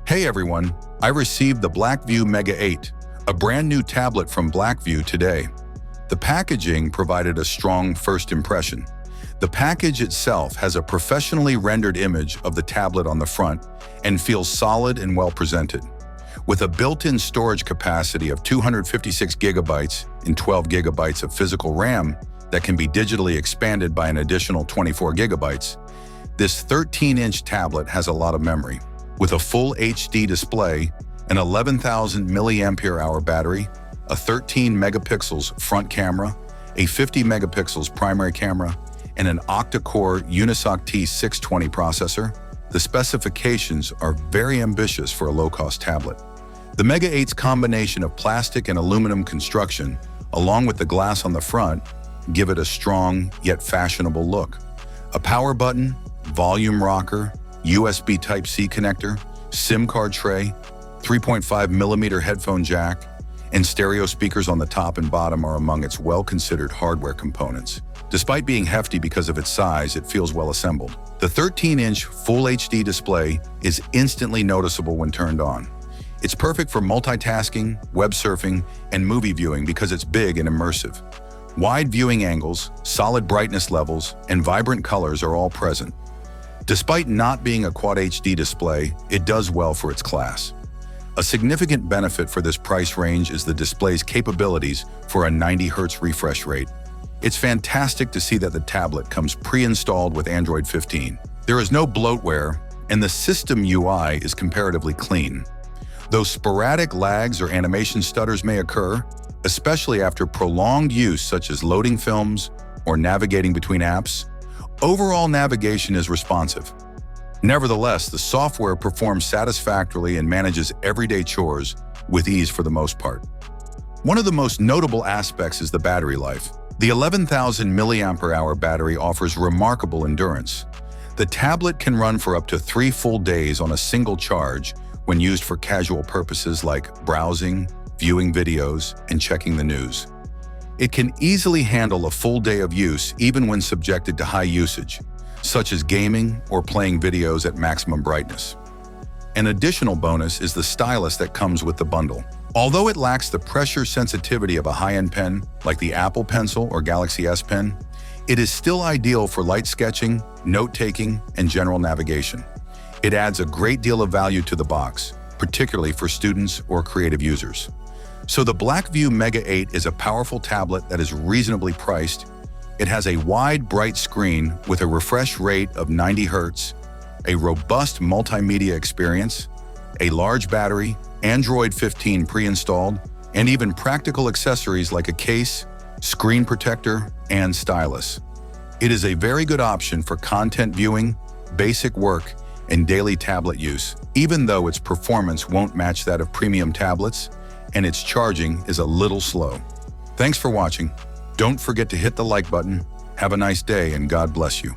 Hey everyone, I received the Blackview Mega 8, a brand new tablet from Blackview today. The packaging provided a strong first impression. The package itself has a professionally rendered image of the tablet on the front and feels solid and well presented. With a built-in storage capacity of 256 gigabytes and 12 gigabytes of physical RAM that can be digitally expanded by an additional 24 gigabytes, this 13-inch tablet has a lot of memory. With a full HD display, an 11,000 mAh battery, a 13 megapixels front camera, a 50 megapixels primary camera, and an octa-core Unisoc T620 processor, the specifications are very ambitious for a low-cost tablet. The Mega 8's combination of plastic and aluminum construction, along with the glass on the front, give it a strong yet fashionable look. A power button, volume rocker, USB Type-C connector, SIM card tray, 3.5mm headphone jack, and stereo speakers on the top and bottom are among its well-considered hardware components. Despite being hefty because of its size, it feels well assembled. The 13-inch Full HD display is instantly noticeable when turned on. It's perfect for multitasking, web surfing, and movie viewing because it's big and immersive. Wide viewing angles, solid brightness levels, and vibrant colors are all present. Despite not being a Quad HD display, it does well for its class. A significant benefit for this price range is the display's capabilities for a 90 Hz refresh rate. It's fantastic to see that the tablet comes pre-installed with Android 15. There is no bloatware, and the system UI is comparatively clean. Though sporadic lags or animation stutters may occur, especially after prolonged use such as loading films or navigating between apps, overall navigation is responsive. Nevertheless, the software performs satisfactorily and manages everyday chores with ease for the most part. One of the most notable aspects is the battery life. The 11,000 mAh battery offers remarkable endurance. The tablet can run for up to 3 full days on a single charge when used for casual purposes like browsing, viewing videos, and checking the news. It can easily handle a full day of use even when subjected to high usage, such as gaming or playing videos at maximum brightness. An additional bonus is the stylus that comes with the bundle. Although it lacks the pressure sensitivity of a high-end pen like the Apple Pencil or Galaxy S Pen, it is still ideal for light sketching, note-taking, and general navigation. It adds a great deal of value to the box, particularly for students or creative users. So the Blackview Mega 8 is a powerful tablet that is reasonably priced. It has a wide, bright screen with a refresh rate of 90 Hz, a robust multimedia experience, a large battery, Android 15 pre-installed, and even practical accessories like a case, screen protector, and stylus. It is a very good option for content viewing, basic work, and daily tablet use, even though its performance won't match that of premium tablets, and its charging is a little slow. Thanks for watching. Don't forget to hit the like button. Have a nice day and God bless you.